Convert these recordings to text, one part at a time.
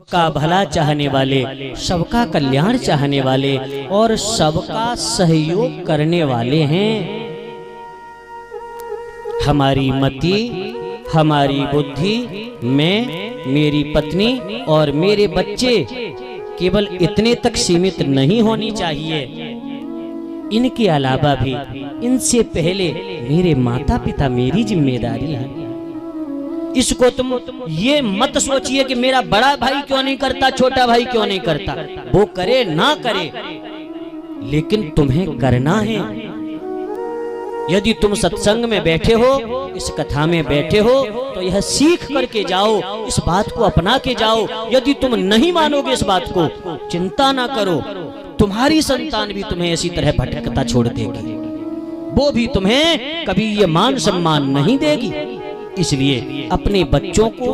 सबका भला चाहने वाले, सबका कल्याण चाहने वाले और सबका सहयोग करने वाले हैं। हमारी मति, हमारी बुद्धि, मैं, मेरी पत्नी और मेरे बच्चे केवल इतने तक सीमित नहीं होनी चाहिए। इनके अलावा भी, इनसे पहले मेरे माता पिता मेरी जिम्मेदारी है। इसको तुम ये मत सोचिए कि मेरा बड़ा भाई क्यों नहीं करता, छोटा भाई क्यों नहीं करता। वो करे ना करे, लेकिन तुम्हें करना है। यदि तुम सत्संग में बैठे हो, इस कथा में बैठे हो, तो यह सीख करके जाओ, इस बात को अपना के जाओ। यदि तुम नहीं मानोगे इस बात को, चिंता ना करो, तुम्हारी संतान भी तुम्हें इसी तरह भटकता छोड़ देगी। वो भी तुम्हें कभी ये मान सम्मान नहीं देगी। इसलिए अपने बच्चों को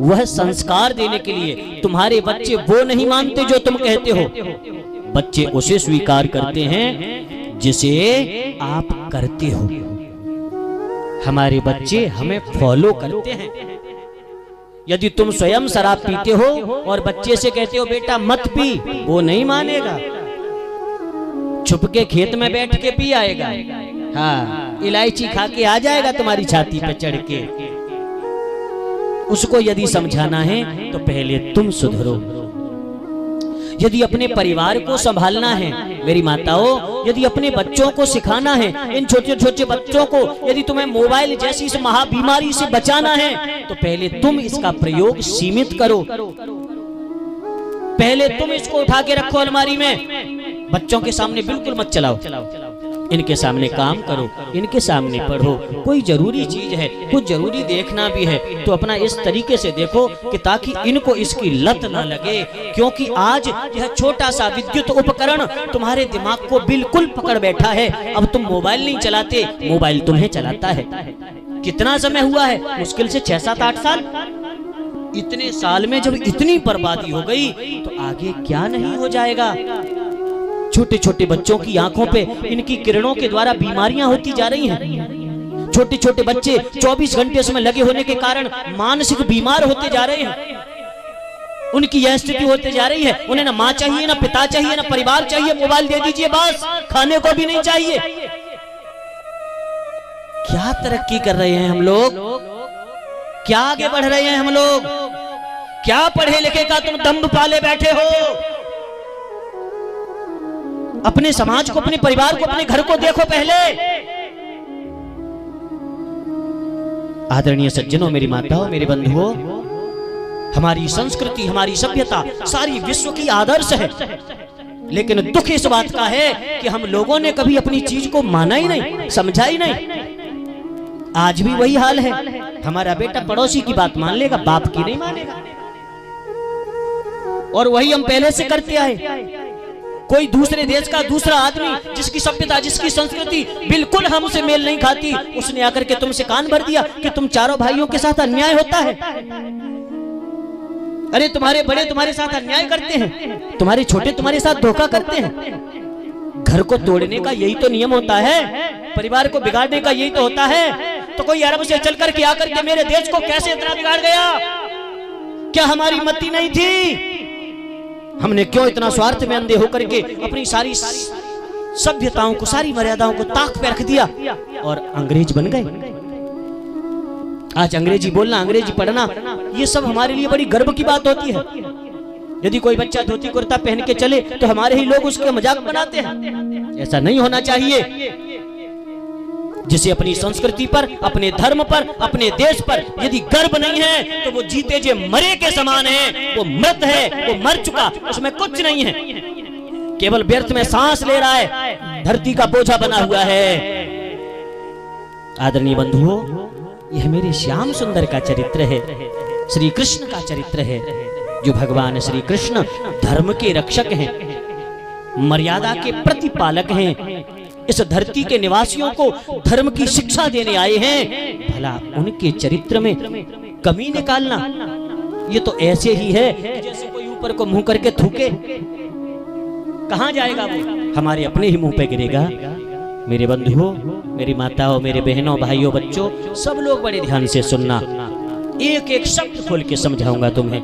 वह संस्कार देने के लिए, तुम्हारे बच्चे वो नहीं मानते जो तुम कहते हो, बच्चे उसे स्वीकार करते हैं जिसे आप करते हो। हमारे बच्चे हमें फॉलो करते हैं। यदि तुम स्वयं शराब पीते हो और बच्चे से कहते हो बेटा मत पी, वो नहीं मानेगा, छुप के खेत में बैठ के पी आएगा। हाँ, इलायची खा के आ जाएगा तुम्हारी छाती पे चढ़ के। उसको यदि समझाना है तो पहले तुम सुधरो। यदि अपने परिवार को संभालना है मेरी माताओं, यदि अपने बच्चों को सिखाना है, इन छोटे छोटे बच्चों को यदि तुम्हें मोबाइल जैसी इस महाबीमारी से बचाना है, तो पहले तुम इसका प्रयोग सीमित करो। पहले तुम इसको उठा के रखो अलमारी में, बच्चों के सामने बिल्कुल मत चलाओ। इनके सामने काम करो, इनके सामने पढ़ो। कोई जरूरी चीज है, कुछ जरूरी देखना भी है तो अपना इस तरीके से देखो कि ताकि इनको इसकी लत ना लगे। क्योंकि आज यह छोटा सा विद्युत उपकरण तुम्हारे दिमाग को बिल्कुल पकड़ बैठा है। अब तुम मोबाइल नहीं चलाते, मोबाइल तुम्हें चलाता है। कितना समय हुआ है? मुश्किल से 6, 7, 8 साल। इतने साल में जब इतनी बर्बादी हो गई तो आगे क्या नहीं हो जाएगा। छोटे छोटे बच्चों की आंखों पे इनकी किरणों के द्वारा बीमारियां होती जा रही हैं। छोटे छोटे बच्चे 24 घंटे उसमें लगे होने के कारण मानसिक बीमार होते जा रहे हैं। उनकी यह स्थिति होते जा रही है, उन्हें ना माँ चाहिए, ना पिता चाहिए, ना परिवार चाहिए, मोबाइल दे दीजिए बस, खाने को भी नहीं चाहिए। क्या तरक्की कर रहे हैं हम लोग, क्या आगे बढ़ रहे हैं हम लोग। क्या पढ़े लिखे का तुम दम्भ पाले बैठे हो। अपने समाज को, अपने परिवार को, अपने घर को देखो पहले। आदरणीय सज्जनों, मेरी माताओं, मेरे बंधुओं, हमारी संस्कृति, हमारी सभ्यता सारी विश्व की आदर्श है। लेकिन दुख इस बात का है कि हम लोगों ने कभी अपनी चीज को माना ही नहीं, समझा ही नहीं। आज भी वही हाल है। हमारा बेटा पड़ोसी की बात मान लेगा, बाप की नहीं मानेगा। और वही हम पहले से करते आए। कोई दूसरे देश का दूसरा आदमी जिसकी सभ्यता, जिसकी संस्कृति बिल्कुल हमसे मेल नहीं खाती, उसने आकर के तुमसे कान भर दिया कि तुम चारों भाइयों के साथ अन्याय होता है। अरे तुम्हारे बड़े तुम्हारे साथ अन्याय करते हैं, तुम्हारे छोटे तुम्हारे साथ धोखा करते हैं। घर को तोड़ने का यही तो नियम होता है, परिवार को बिगाड़ने का यही तो होता है। तो कोई अरब से चल करके आकर के मेरे देश को कैसे इतना बिगाड़ गया? क्या हमारी मति नहीं थी? हमने क्यों इतना स्वार्थ में अंधे होकर के अपनी सारी सभ्यताओं को, सारी मर्यादाओं को ताक पे रख दिया और अंग्रेज बन गए। आज अंग्रेजी बोलना, अंग्रेजी पढ़ना, ये सब हमारे लिए बड़ी गर्व की बात होती है। यदि कोई बच्चा धोती कुर्ता पहन के चले तो हमारे ही लोग उसके मजाक बनाते हैं। ऐसा नहीं होना चाहिए। जिसे अपनी संस्कृति पर, अपने धर्म पर, अपने देश पर यदि गर्व नहीं है तो वो जीते जे मरे के समान है। वो मृत है, वो मर चुका, उसमें कुछ नहीं है, केवल व्यर्थ में सांस ले रहा है, धरती का बोझा बना हुआ है। आदरणीय बंधुओं, यह मेरे श्याम सुंदर का चरित्र है, श्री कृष्ण का चरित्र है। जो भगवान श्री कृष्ण धर्म के रक्षक हैं, मर्यादा के प्रतिपालक हैं, इस धरती के निवासियों को धर्म की शिक्षा देने आए हैं। भला उनके चरित्र में कमी निकालना, ये तो ऐसे ही है जैसे कोई ऊपर को मुंह करके थूके। कहां जाएगा वो? हमारे अपने ही मुंह पे गिरेगा। मेरे बंधुओं, मेरी माताओं, मेरे बहनों, भाइयों, बच्चों, सब लोग बड़े ध्यान से सुनना। एक एक शब्द खोल के समझाऊंगा तुम्हें।